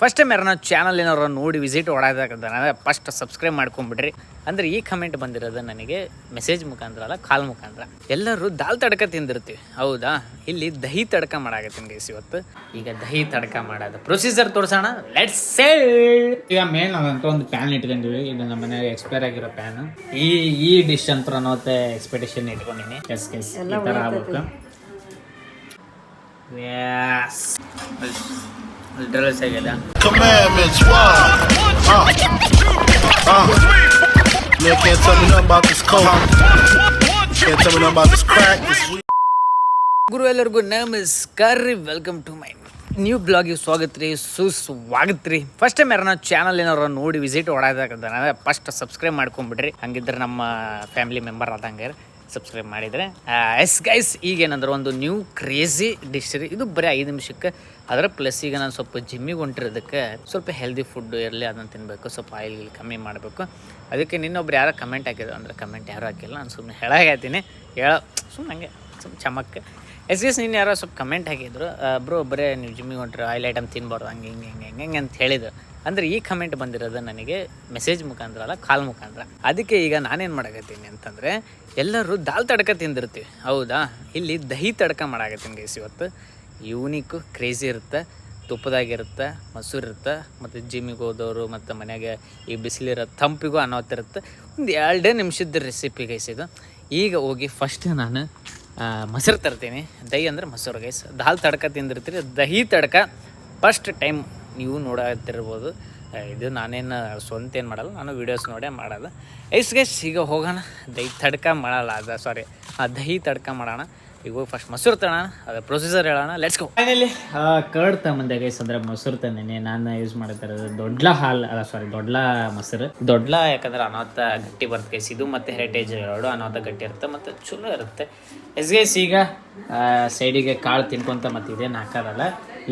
First time ಯಾರನ್ನ channel ಏನಾರು ನೋಡಿ ವಿಸಿಟ್ ಹೊಡೋದಾಗಂದ್ರೆ ಫಸ್ಟ್ ಸಬ್ಸ್ಕ್ರೈಬ್ ಮಾಡ್ಕೊಂಬಿಡ್ರಿ. ಅಂದರೆ ಈ ಕಮೆಂಟ್ ಬಂದಿರೋದು ನನಗೆ ಮೆಸೇಜ್ ಮುಖಾಂತರ ಅಲ್ಲ, ಕಾಲ್ ಮುಖಾಂತರ. ಎಲ್ಲರೂ ದಾಲ್ ತಡ್ಕ ತಿಂದಿರ್ತೀವಿ, ಹೌದಾ? ಇಲ್ಲಿ ದಹಿ ತಡ್ಕ ಮಾಡಾಕತ್ತೀನಿ ಗೈಸ್ ಇವತ್ತು. ಈಗ ದಹಿ ತಡ್ಕ ಮಾಡೋದು ಪ್ರೊಸೀಜರ್ ತೋರಿಸೋಣ, ಲೆಟ್ಸ್ ಸೇ. ಈಗ ಮೇನ್ ಅದಂತ ಒಂದು ಪ್ಯಾನ್ ಇಟ್ಕೊಂಡಿವಿ. ಇದು ನಮ್ಮ ಮನೆಯಾಗ ಎಕ್ಸ್ಪೈರ್ ಆಗಿರೋ ಪ್ಯಾನ್. ಈ ಡಿಶ್ ಅಂತ ಅನ್ನೋತ್ತೆ ಎಕ್ಸ್ಪೆಕ್ಟೇಷನ್ ಇಟ್ಕೊಂಡಿನಿ. ಎಸ್ ಈ ಥರ ಆಗ್ಬೇಕು. ಡ್ರೆಸ್ ಆಗಿದೆ. Commandments, Man can't tell me nothing about this coke. Can't tell me nothing about this crack. ಗುರು ಎಲ್ಲರಿಗೂ ನಮಸ್ಕಾರ ರೀ. ವೆಲ್ಕಮ್ ಟು ಮೈ ನ್ಯೂ ಬ್ಲಾಗಿಗೆ ಸ್ವಾಗತ ರೀ, ಸುಸ್ವಾಗತ ರೀ. ಫಸ್ಟ್ ಟೈಮ್ ಯಾರನ್ನ ಚಾನಲ್ ಏನಾರು ನೋಡಿ ವಿಸಿಟ್ ಹೊಡೋದಾಗಂದ್ರೆ ಫಸ್ಟ್ ಸಬ್ಸ್ಕ್ರೈಬ್ ಮಾಡ್ಕೊಂಬಿಡ್ರಿ. ಹಂಗಿದ್ರೆ ನಮ್ಮ ಫ್ಯಾಮಿಲಿ ಮೆಂಬರ್ ಆದಂಗೆ ಸಬ್ಸ್ಕ್ರೈಬ್ ಮಾಡಿದರೆ. ಎಸ್ ಗೈಸ್, ಈಗೇನಂದ್ರೆ ಒಂದು ನ್ಯೂ ಕ್ರೇಜಿ ಡಿಶ್ ರೀ. ಇದು ಬರೀ 5 ನಿಮಿಷಕ್ಕೆ. ಅದರ ಪ್ಲಸ್ ಈಗ ನಾನು ಸ್ವಲ್ಪ ಜಿಮ್ಮಿಗೆ ಹೊಂಟಿರೋದಕ್ಕೆ ಸ್ವಲ್ಪ ಹೆಲ್ದಿ ಫುಡ್ಡು ಇರಲಿ, ಅದನ್ನು ತಿನ್ನಬೇಕು, ಸ್ವಲ್ಪ ಆಯಿಲ್ ಕಮ್ಮಿ ಮಾಡಬೇಕು. ಅದಕ್ಕೆ ನಿನ್ನೊಬ್ರು ಯಾರೋ ಕಮೆಂಟ್ ಹಾಕಿದ್ರು, ಅಂದರೆ ಕಮೆಂಟ್ ಯಾರೂ ಹಾಕಿಲ್ಲ, ನಾನು ಸುಮ್ಮನೆ ಹೇಳಾಗತ್ತೀನಿ, ಸುಮ್ಮನೆ ಹಂಗೆ ಸುಮ್ಮನೆ ಚಮಕ್ಕೆ. ಎಸ್ ನೀನು ಯಾರೋ ಸ್ವಲ್ಪ ಕಮೆಂಟ್ ಹಾಕಿದ್ರು, ಬ್ರೋ ಬರೀ ನೀವು ಜಿಮ್ಮಿಗೆ ಹೊಂಟ್ರೆ ಆಯಿಲ್ ಐಟಮ್ ತಿನ್ಬಾರ್ದು, ಹಂಗೆ ಹಿಂಗೆ ಅಂತ ಹೇಳಿದ್ರು. ಅಂದರೆ ಈ ಕಮೆಂಟ್ ಬಂದಿರೋದು ನನಗೆ ಮೆಸೇಜ್ ಮುಖಾಂತರ ಅಲ್ಲ, ಕಾಲ್ ಮುಖಾಂತರ. ಅದಕ್ಕೆ ಈಗ ನಾನೇನು ಮಾಡಾಕತ್ತೀನಿ ಅಂತಂದರೆ, ಎಲ್ಲರೂ ದಾಲ್ ತಡ್ಕ ತಿಂದಿರ್ತೀವಿ, ಹೌದಾ? ಇಲ್ಲಿ ದಹಿ ತಡ್ಕ ಮಾಡಾಕತ್ತೀನಿ ಗೈಸ್ ಇವತ್ತು. ಯೂನಿಕ್ಕು ಕ್ರೇಜಿ ಇರುತ್ತೆ, ತುಪ್ಪದಾಗಿರುತ್ತೆ, ಮೊಸರು ಇರುತ್ತೆ, ಮತ್ತು ಜಿಮ್ಮಿಗೆ ಹೋದವರು ಮತ್ತು ಮನೆಯಾಗೆ ಈ ಬಿಸಿಲಿರೋ ತಂಪಿಗೂ ಅನ್ನೋತ್ತಿರುತ್ತೆ. ಒಂದು 2 ನಿಮಿಷದ ರೆಸಿಪಿ ಗೈಸ್ ಇದು. ಈಗ ಹೋಗಿ ಫಸ್ಟ್ ನಾನು ಮೊಸರು ತರ್ತೀನಿ. ದಹಿ ಅಂದರೆ ಮೊಸರು ಗೈಸ್. ದಾಲ್ ತಡ್ಕ ತಿಂದಿರ್ತೀರಿ, ದಹಿ ತಡ್ಕ ಫಸ್ಟ್ ಟೈಮ್ ನೀವು ನೋಡತ್ತಿರ್ಬೋದು. ಇದು ನಾನೇನು ಸ್ವಂತ ಏನು ಮಾಡಲ್ಲ, ನಾನು ವೀಡಿಯೋಸ್ ನೋಡೇ ಮಾಡೋದು. ಗೈಸ್ ಈಗ ಹೋಗೋಣ, ದಹಿ ತಡ್ಕ ಮಾಡಲ್ಲ, ದಹಿ ತಡ್ಕ ಮಾಡೋಣ. ಈಗ ಹೋಗಿ ಫಸ್ಟ್ ಮೊಸರು ತಗೋಣ, ಅದು ಪ್ರೊಸೀಜರ್ ಹೇಳೋಣ, ಲೆಟ್ಸ್ ಗೋ. ಫೈನಲಿ ಕರ್ಡ್ ತಗೊಂಬಂದೆ ಗೈಸ್, ಅಂದರೆ ಮೊಸರು ತಂದೇನೆ. ನಾನು ಯೂಸ್ ಮಾಡ್ತಿರೋದು ದೊಡ್ಡ ಮೊಸರು. ದೊಡ್ಡ ಯಾಕಂದ್ರೆ ಅನಾಥ ಗಟ್ಟಿ ಬರುತ್ತೆ ಗೈಸ್. ಇದು ಮತ್ತು ಹೆರಿಟೇಜ್ 2 ಅನಾಥ ಗಟ್ಟಿ ಇರುತ್ತೆ ಮತ್ತು ಚಲೋ ಇರುತ್ತೆ. ಗೈಸ್ ಈಗ ಸೈಡಿಗೆ ಕಾಳು ತಿನ್ಕೊಂತ ಮತ್ತು ಇದೇನು ಹಾಕೋದಲ್ಲ.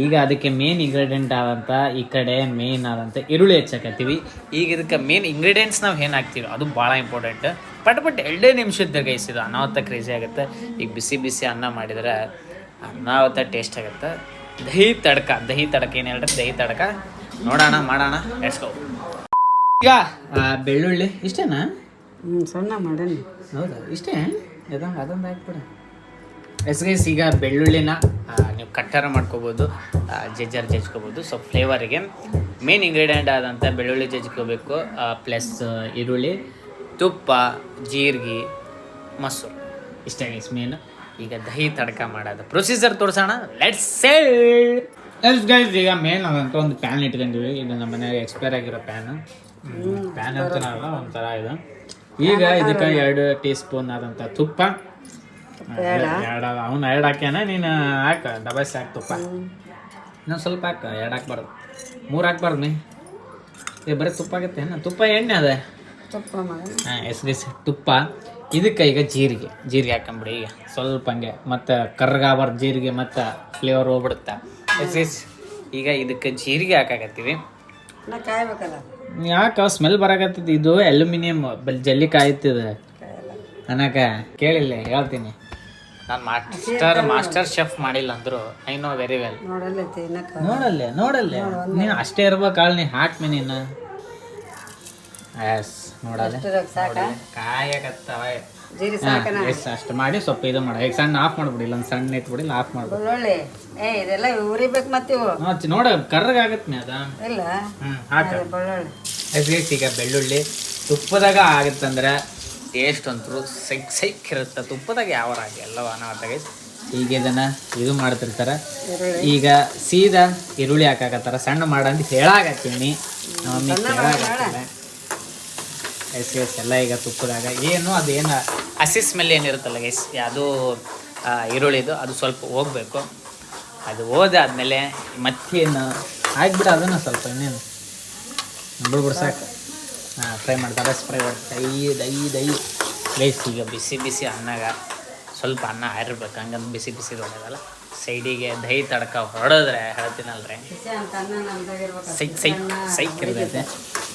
ಈಗ ಅದಕ್ಕೆ ಮೇನ್ ಇಂಗ್ರೀಡಿಯೆಂಟ್ ಆದಂಥ ಈ ಕಡೆ ಮೇನ್ ಆದಂಥ ಈರುಳ್ಳಿ ಹೆಚ್ಚಾಕತ್ತೀವಿ. ಈಗ ಇದಕ್ಕೆ ಮೇನ್ ಇಂಗ್ರೀಡಿಯೆಂಟ್ಸ್ ನಾವು ಏನು ಹಾಕ್ತೀವಿ ಅದು ಭಾಳ ಇಂಪಾರ್ಟೆಂಟ್. ಬಟ್ 2 ನಿಮಿಷದ ಗೈಸ್ ಇದು ಅನಾಹುತ ಕ್ರೇಜಿ ಆಗುತ್ತೆ. ಈಗ ಬಿಸಿ ಅನ್ನ ಮಾಡಿದರೆ ಅನಾಹುತ ಟೇಸ್ಟ್ ಆಗುತ್ತೆ. ದಹಿ ತಡಕ ಏನು ಹೇಳ್ರಿ, ದಹಿ ತಡಕ ನೋಡೋಣ, ಮಾಡೋಣ, ಎಡ್ಸ್ಕೊ. ಈಗ ಬೆಳ್ಳುಳ್ಳಿ ಇಷ್ಟೇನಾ? ಸಣ್ಣ ಮಾಡೋಣ. ಹೌದಾ, ಇಷ್ಟೇ ಅದೊಂದು ಹಾಕ್ಬಿಡ. ಗೈಸ್ ಈಗ ಬೆಳ್ಳುಳ್ಳಿನ ನೀವು ಕಟ್ಟಾರ ಮಾಡ್ಕೋಬೋದು, ಜಜ್ಕೋಬೋದು. ಸೊ ಫ್ಲೇವರಿಗೆ ಮೇನ್ ಇಂಗ್ರೀಡಿಯೆಂಟ್ ಆದಂಥ ಬೆಳ್ಳುಳ್ಳಿ ಜಜ್ಕೋಬೇಕು, ಪ್ಲಸ್ ಈರುಳ್ಳಿ, ತುಪ್ಪ, ಜೀರಿಗೆ, ಮೊಸರು, ಇಷ್ಟೇ ಗೈಸ್ ಮೇನ್. ಈಗ ದಹಿ ತಡ್ಕ ಮಾಡೋದು ಪ್ರೊಸೀಜರ್ ತೋರಿಸೋಣ, ಲೆಟ್ಸ್ ಸೇ. ಗೈಸ್ ಈಗ ಮೇನ್ ಅದಂತ ಒಂದು ಪ್ಯಾನ್ ಇಟ್ಕೊಂಡಿವಿ. ಇದು ನಮ್ಮ ಮನೆಯಾಗ ಎಕ್ಸ್ಪೈರ್ ಆಗಿರೋ ಪ್ಯಾನ್ ಅಂತಾನಲ್ಲ, ಒಂಥರ ಇದು. ಈಗ ಇದಕ್ಕೆ 2 ಟೀ ಸ್ಪೂನ್ ಆದಂಥ ತುಪ್ಪ, ಅವ್ನು 2 ಹಾಕ್ಯಾನ, ನೀನು ಹಾಕ ಡಬಸ್ ಹಾಕಿ ತುಪ್ಪ. ಇನ್ನೊಂದು ಸ್ವಲ್ಪ ಹಾಕ, 2 ಹಾಕ್ಬಾರ್ದು, 3 ಹಾಕ್ಬಾರ್ದು. ನೀ ಬರೀ ತುಪ್ಪ ಆಗುತ್ತೆ, ತುಪ್ಪ ಎಣ್ಣೆ ಅದೇ ತುಪ್ಪ. ಗೈಸ್ ತುಪ್ಪ. ಇದಕ್ಕೆ ಈಗ ಜೀರಿಗೆ ಹಾಕೊಂಬಿಡಿ ಈಗ ಸ್ವಲ್ಪ ಹಂಗೆ, ಮತ್ತು ಕರ್ಗಾಬಾರ್ದು ಜೀರಿಗೆ, ಮತ್ತು ಫ್ಲೇವರ್ ಹೋಗ್ಬಿಡುತ್ತೆ. ಗೈಸ್ ಈಗ ಇದಕ್ಕೆ ಜೀರಿಗೆ ಹಾಕಾಕತ್ತೀವಿ. ಕಾಯ್ಬೇಕಲ್ಲ, ಯಾಕೆ ಸ್ಮೆಲ್ ಬರಾಕತ್ತೈತಿ. ಇದು ಅಲ್ಯೂಮಿನಿಯಂ ಜಲ್ಲಿ ಕಾಯ್ತಿದೆ ಅನ್ನಕ ಕೇಳಿಲ್ಲ, ಹೇಳ್ತೀನಿ. ನಾನು ಮಾಸ್ಟರ್ ಶೆಫ್ ಮಾಡಿಲ್ಲ ಅಂದ್ರು ಐ ನೋ ವೆರಿ ವೆಲ್. ನೋಡಲ್ಲೇ ನೀನು ಅಷ್ಟೇ ಇರ್ಬೇಕಾಳು, ನೀ ಹಾಕ್ಮಿ ನೀನು. ಎಸ್ ನೋಡಲ್ಲ ಕಾಯಕತ್ತವ. ಅಷ್ಟು ಮಾಡಿ ಸ್ವಲ್ಪ ಇದು ಮಾಡ. ಈಗ ಸಣ್ಣ ಆಫ್ ಮಾಡ್ಬಿಡಿ, ಇಲ್ಲ ಸಣ್ಣ ಇಟ್ಬಿಡಿ, ಆಫ್ ಮಾಡ್ಬಿಡಿ. ಇದೆಲ್ಲ ಉರಿಬೇಕು ಮತ್ತೆ ನೋಡ ಕರ್ರಗಾಗತ್ತೆ ಮೇ ಅದ. ಇಲ್ಲ ಈಗ ಬೆಳ್ಳುಳ್ಳಿ ತುಪ್ಪದಾಗ ಆಗತ್ತಂದ್ರೆ ಟೇಸ್ಟ್ ಅಂತೂ ಸೈಕ್ ಇರುತ್ತೆ. ತುಪ್ಪದಾಗ ಯಾವ ಆಗಿ ಎಲ್ಲವ ಅನಾಹುತ್ತಾಗ. ಈಗ ಇದನ್ನು ಇದು ಮಾಡ್ತಿರ್ತಾರೆ. ಈಗ ಸೀದಾ ಈರುಳ್ಳಿ ಹಾಕಾಕತ್ತಾರ, ಸಣ್ಣ ಮಾಡಂತ ಹೇಳಾಕತ್ತೀನಿ. ನಮ್ಮಮ್ಮಿ ಹೇಳಾಕತ್ತಾರೆ. ಎಸ್ ಎಲ್ಲ ಈಗ ತುಪ್ಪದಾಗ ಏನು ಅದೇನು ಹಸಿ ಸ್ಮೆಲ್ ಏನಿರುತ್ತಲ್ಲ ಗೈಸ್, ಅದು ಈರುಳ್ಳಿದು ಅದು ಸ್ವಲ್ಪ ಹೋಗ್ಬೇಕು. ಅದು ಹೋದಾದ್ಮೇಲೆ ಮತ್ತೇನು ಹಾಕ್ಬಿಟ್ಟು ಅದನ್ನು ಸ್ವಲ್ಪ ಇನ್ನೇನು ಬಿಡ್ಬಿಡು ಸಾಕು. ಫ್ರೈ ಮಾಡ್ತಾರೆ, ಫ್ರೈ ಮಾಡ್ತಾರೆ. ದಹಿ ಗೈಸ್ ಈಗ ಬಿಸಿ ಅನ್ನಾಗ ಸ್ವಲ್ಪ ಅನ್ನ ಆರಿರ್ಬೇಕು, ಹಂಗಂದು ಬಿಸಿ ಹೊಡೆದಲ್ಲ. ಸೈಡಿಗೆ ದಹಿ ತಡ್ಕ ಹೊಡೆದ್ರೆ ಹೇಳ್ತೀನಲ್ರಿ, ಸೈಕ್ ಇರ್ತೈತೆ.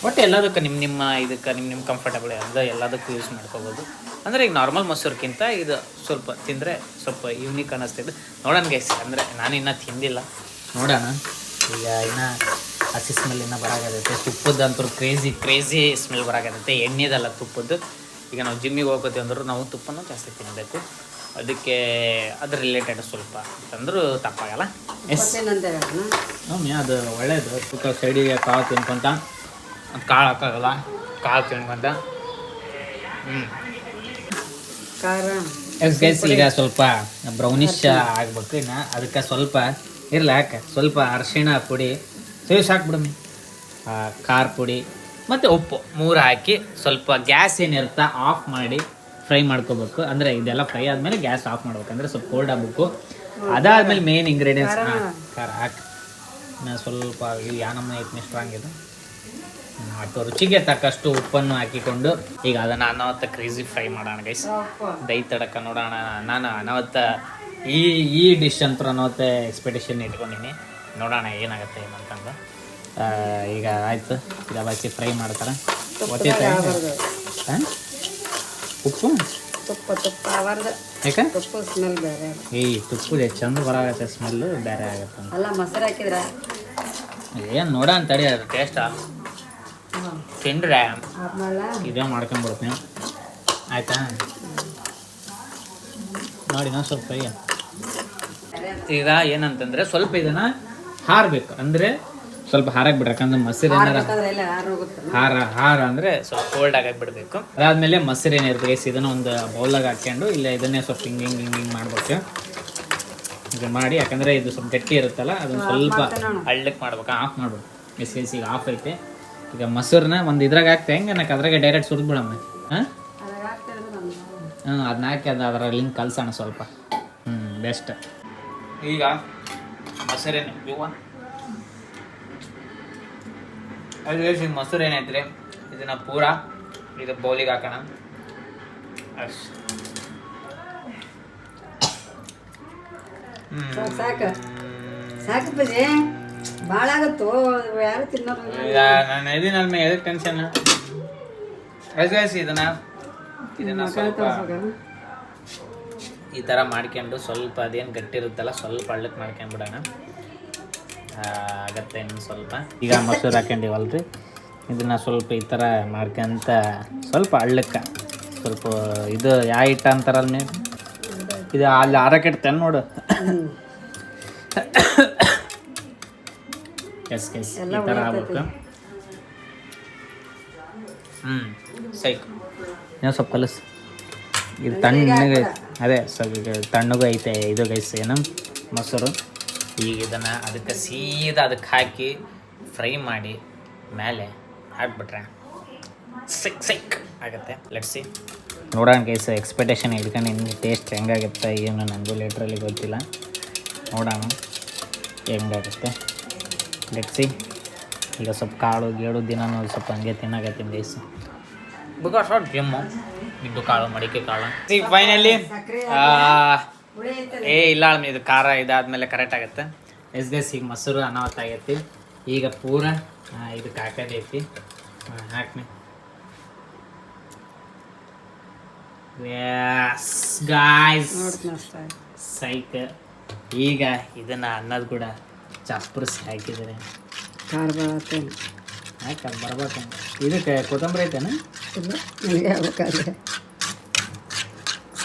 ಒಟ್ಟು ಎಲ್ಲದಕ್ಕೂ ನಿಮ್ಮ ಇದಕ್ಕೆ ನಿಮ್ಮ ಕಂಫರ್ಟಬಲ್ ಅಂದರೆ ಎಲ್ಲದಕ್ಕೂ ಯೂಸ್ ಮಾಡ್ಕೋಬೋದು. ಅಂದರೆ ಈಗ ನಾರ್ಮಲ್ ಮೊಸರುಕ್ಕಿಂತ ಇದು ಸ್ವಲ್ಪ ತಿಂದರೆ ಸ್ವಲ್ಪ ಯೂನಿಕ್ ಅನ್ನಿಸ್ತಿದ್ದು. ನೋಡೋಣ ಗೈಸ್, ಅಂದರೆ ನಾನು ಇನ್ನೂ ತಿಂದಿಲ್ಲ, ನೋಡೋಣ. ಈಗ ಇನ್ನು ಹಸಿ ಸ್ಮೆಲ್ಲಿನ ಬರಾಕತ್ತೈತೆ. ತುಪ್ಪದಂತೂ ಕ್ರೇಜಿ ಸ್ಮೆಲ್ ಬರಾಕತ್ತೈತೆ. ಎಣ್ಣೆದಲ್ಲ ತುಪ್ಪದ್ದು. ಈಗ ನಾವು ಜಿಮ್ಮಿಗೆ ಹೋಗ್ಕೋತೀವಿ ಅಂದರೂ ನಾವು ತುಪ್ಪನೂ ಜಾಸ್ತಿ ತಿನ್ನಬೇಕು. ಅದಕ್ಕೆ ಅದ್ರ ರಿಲೇಟೆಡ್ ಸ್ವಲ್ಪ ಅಂತಂದ್ರೂ ತಪ್ಪಾಗಲ್ಲ. ಎಸ್ ಮಮ್ಮಿ ಅದು ಒಳ್ಳೇದು. ತುಪ್ಪ ಸೈಡಿಗೆ ಕಾಳು ತಿನ್ಕೊಂತ ಕಾಳು ಹಾಕಾಗಲ್ಲ, ಕಾಳು ತಿನ್ಕೊಂತ ಎಸ್ ಗೈಸ್. ಈಗ ಸ್ವಲ್ಪ ಬ್ರೌನಿಶ್ ಆಗ್ಬೇಕು. ಇನ್ನು ಅದಕ್ಕೆ ಸ್ವಲ್ಪ ಇರಲಿ ಹಾಕ ಸ್ವಲ್ಪ ಅರಿಶಿಣ ಪುಡಿ ಸೇವ್ಸ್ ಹಾಕ್ಬಿಡಮ್ಮಿ, ಖಾರ ಪುಡಿ ಮತ್ತು ಉಪ್ಪು 3 ಹಾಕಿ ಸ್ವಲ್ಪ ಗ್ಯಾಸ್ ಏನಿರುತ್ತಾ ಆಫ್ ಮಾಡಿ ಫ್ರೈ ಮಾಡ್ಕೋಬೇಕು. ಅಂದರೆ ಇದೆಲ್ಲ ಫ್ರೈ ಆದಮೇಲೆ ಗ್ಯಾಸ್ ಆಫ್ ಮಾಡ್ಬೇಕು, ಅಂದರೆ ಸ್ವಲ್ಪ ಕೋಲ್ಡ್ ಆಗಬೇಕು. ಅದಾದಮೇಲೆ ಮೇನ್ ಇಂಗ್ರೀಡಿಯೆಂಟ್ಸ್ ಖಾರ ಹಾಕಿ ಸ್ವಲ್ಪ ಇದು ಯಾನಮ್ಮ ಐತನೇ ಸ್ಟ್ರಾಂಗ್ ಇದು ಅಥವಾ ರುಚಿಗೆ ತಕ್ಕಷ್ಟು ಉಪ್ಪನ್ನು ಹಾಕಿಕೊಂಡು ಈಗ ಅದನ್ನು ಅನಾವತ್ತ ಕ್ರೇಜಿ ಫ್ರೈ ಮಾಡೋಣ ಗೈಸ್. ದೈ ತಡಕ ನೋಡೋಣ. ನಾನು ಅನಾವತ್ತ ಈ ಡಿಶ್ ಅಂತೂ ಅನಾವತ್ತ ಎಕ್ಸ್ಪೆಕ್ಟೇಷನ್ ಇಟ್ಕೊಂಡಿನಿ. ನೋಡೋಣ ಏನಾಗುತ್ತೆ ಏನಂತಂದು. ಈಗ ಆಯಿತು, ಈಗ ಬಾಕಿ ಫ್ರೈ ಮಾಡ್ತಾರೆ. ಉಪ್ಪು ಯಾಕೆ ತುಪ್ಪದ ಚಂದ ಬರಾಗತ್ತೆ, ಸ್ಮೆಲ್ಲು ಬೇರೆ ಆಗತ್ತೆ. ಮೊಸರು ಹಾಕಿದ್ರ ಏನು ನೋಡ ಅಂತಡಿ ಅದು ಟೇಸ್ಟಾ ತಿಂಡ್ರೆ ಇದೇ ಮಾಡ್ಕೊಂಡ್ಬಿಡ್ತೀನಿ. ಆಯ್ತಾ ನೋಡಿ ನಾವು ಸ್ವಲ್ಪ ಫ್ರೈ. ಈಗ ಏನಂತಂದ್ರೆ ಸ್ವಲ್ಪ ಇದನ್ನ ಹಾರಬೇಕು, ಅಂದರೆ ಸ್ವಲ್ಪ ಹಾರಕ್ಕೆ ಬಿಡ್ರಿ. ಯಾಕಂದ್ರೆ ಮೊಸರು ಏನಾರ ಹಾರ ಅಂದರೆ ಸ್ವಲ್ಪ ಕೋಲ್ಡ್ ಆಗಕ್ಕೆ ಬಿಡಬೇಕು. ಅದಾದಮೇಲೆ ಮೊಸರು ಏನಿರ್ತದೆ ಇದನ್ನು ಒಂದು ಬೌಲಾಗ ಹಾಕ್ಕೊಂಡು ಇಲ್ಲ ಇದನ್ನೇ ಸ್ವಲ್ಪ ಹಿಂಗೆ ಮಾಡ್ಬೇಕು. ಇದು ಮಾಡಿ, ಯಾಕಂದರೆ ಇದು ಸ್ವಲ್ಪ ಗಟ್ಟಿ ಇರುತ್ತಲ್ಲ ಅದನ್ನು ಸ್ವಲ್ಪ ಹಳ್ಳಕ್ಕೆ ಮಾಡ್ಬೇಕು. ಆಫ್ ಮಾಡ್ಬೇಕು. ಎಸ್ ಈಗ ಆಫ್ ಐತೆ. ಈಗ ಮೊಸರನ್ನ ಒಂದು ಇದ್ರಾಗ ಹಾಕ್ತೆ ಹೆಂಗೆ ನನಗೆ ಅದ್ರಾಗೆ ಡೈರೆಕ್ಟ್ ಸುರಿದು ಬಿಡಮ್ಮ. ಅದನ್ನ ಹಾಕಿ ಅದರಲ್ಲಿ ಕಲ್ಸೋಣ ಸ್ವಲ್ಪ. ಬೆಸ್ಟ್. ಈಗ ಮೊಸರೇನು ಇವ ಅದು ಈಗ ಮೊಸರು ಏನೈತ್ರಿ ಇದನ್ನ ಪೂರಾ ಇದು ಬೌಲಿಗೆ ಹಾಕೋಣ. ಅಷ್ಟು ಸಾಕು ಬಜೆ ಭಾಳ ಆಗತ್ತೋ, ಯಾರು ತಿನ್ನೋರು. ನಾನು ಇದೀನಲ್ ಮೇ ಎದಕ್ಕೆ ಟೆನ್ಷನ್. ಇದನ್ನ ಸ್ವಲ್ಪ ಈ ಥರ ಮಾಡ್ಕೊಂಡು ಸ್ವಲ್ಪ ಅದೇನು ಗಟ್ಟಿ ಇರುತ್ತಲ್ಲ ಸ್ವಲ್ಪ ಹಳ್ಳಕ್ಕೆ ಮಾಡ್ಕೊಂಡ್ಬಿಡೋಣ. ಆಗತ್ತೆ ಇನ್ನು ಸ್ವಲ್ಪ. ಈಗ ಮೊಸರು ಹಾಕೊಂಡಿವಲ್ರಿ ಇದನ್ನ ಸ್ವಲ್ಪ ಈ ಥರ ಮಾಡ್ಕೊಂತ ಸ್ವಲ್ಪ ಹಳ್ಳಕ್ಕೆ ಸ್ವಲ್ಪ ಇದು ಯಾ ಹಿಟ್ಟ ಅಂತಾರಲ್ಲ ಮೇಲೆ ಇದು ಅಲ್ಲಿ ಆರಕ್ಕಿಡ್ತೇನೆ ನೋಡು. ಎಸ್ ಈ ಥರ ಆಗ್ಬೇಕು. ಸೈಕ್ ನೀವು ಸ್ವಲ್ಪ ಕಲಸು. ಇದು ತಣ್ಣಗೆ ಅದೇ ಸ್ವಲ್ಪ ತಣ್ಣಗೂ ಐತೆ ಇದು ಗೈಸ್ ಏನು ಮೊಸರು. ಈಗ ಇದನ್ನು ಅದಕ್ಕೆ ಸೀದಾ ಅದಕ್ಕೆ ಹಾಕಿ ಫ್ರೈ ಮಾಡಿ ಮೇಲೆ ಹಾಕ್ಬಿಟ್ರೆ ಸೈಕ್ ಆಗುತ್ತೆ. ಲೆಟ್ಸಿ ನೋಡೋಣ ಗೈಸ್. ಎಕ್ಸ್ಪೆಕ್ಟೇಷನ್ ಇಟ್ಕೊಂಡು ನಿಮಗೆ ಟೇಸ್ಟ್ ಹೆಂಗಾಗುತ್ತೆ ಏನು ನನಗೂ ಲಿಟ್ರಲ್ಲಿ ಗೊತ್ತಿಲ್ಲ. ನೋಡೋಣ ಹೆಂಗಾಗುತ್ತೆ. ಲೆಟ್ಸಿ. ಈಗ ಸ್ವಲ್ಪ ಕಾಳು ಗೇಳು ದಿನನೂ ಸ್ವಲ್ಪ ಹಂಗೆ ತಿನ್ನಾಗತ್ತೀನಿ ಗೈಸ್. ಬಿಕಾಸ್ ಆಫ್ ಜಿಮ್ಮು ಇದು ಕಾಳು ಮಡಿಕೆ ಕಾಳು. ಈಗ ಫೈನಲಿ ಇಲ್ಲ ಇದು ಖಾರ ಇದಾದ್ಮೇಲೆ ಕರೆಕ್ಟ್ ಆಗುತ್ತೆ. ಎಸ್ ಈಗ ಮೊಸರು ಅನಾವತ್ತ ಆಗೈತಿ. ಈಗ ಪೂರ ಇದಕ್ಕೆ ಹಾಕೋದೈತಿ. ಹಾಕ್ನಿ ಗಾಯ್ಸ್ ಸೈಕ್. ಈಗ ಇದನ್ನು ಅನ್ನದ ಕೂಡ ಚಾಸ್ಪುರಿಸಿ ಹಾಕಿದರೆ ಖಾರ ಬರತ್ತೆ. ಯಾಕೆ ಬರ್ಬೇಕು. ಇದಕ್ಕೆ ಕೊತ್ತಂಬರಿ ಐತೇನ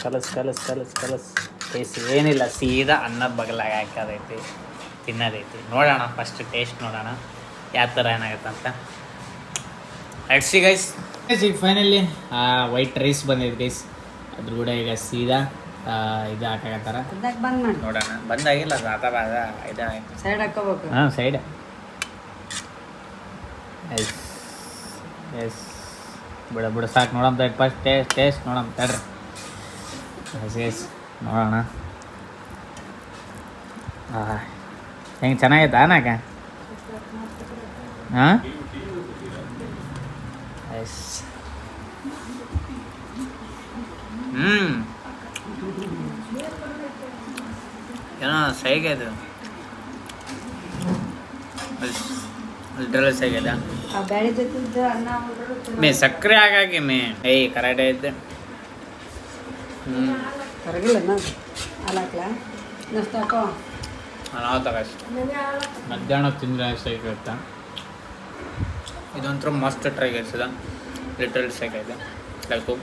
ಕಲಸ್ ಟೇಸ್ಟ್ ಏನಿಲ್ಲ. ಸೀದಾ ಅನ್ನದ ಬಗಲಾಗ ಹಾಕೋದೈತಿ ತಿನ್ನೋದೈತಿ. ನೋಡೋಣ ಫಸ್ಟ್ ಟೇಸ್ಟ್ ನೋಡೋಣ ಯಾವ ಥರ ಏನಾಗುತ್ತೆ ಅಂತ. Let's see guys. ಈಗ ಫೈನಲಿ ವೈಟ್ ರೈಸ್ ಬಂದೈತೆ ಗೈಸ್. ಅದ್ರ ಕೂಡ ಈಗ ಸೀದಾ ಇದು ಹಾಕಾಕತ್ತಾರ. ನೋಡೋಣ. ಬಂದಾಗಿಲ್ಲ ಅದು ಅಥವಾ ಇದು ಸೈಡ್ ಹಾಕೋಬೇಕು. ಹಾಂ ಸೈಡ್. ಎಸ್ ಬಿಡ ಸಾಕು. ನೋಡಮ್ಮ ಫಸ್ಟ್ ಟೇಸ್ಟ್ ನೋಡಮ್ಮ ತಡ್ರಿ. ಎಸ್ ನೋಡೋಣ. ಹೆಂಗೆ ಚೆನ್ನಾಗೈತಾ ನಾಕ? ಹಾಂ ಎಸ್. ಏನೋ ಸೈಗದು ಲಿಟ್ರಲ್ ಸೈಗದ ಮೇ ಸಕ್ಕರೆ ಹಾಗಾಗಿ ಮೇ ಕರೆಕ್ಟ್ ಐತೆ. ಮಧ್ಯಾಹ್ನ ತಿಂದರೆ ಸೈಕ್ ಇರುತ್ತೆ. ಇದೊಂಥರ ಮಸ್ತ್ ಟ್ರೈ ಆಯ್ತದ ಲಿಟ್ರಲ್ ಸೈಕೈತೆ ಲೈಕು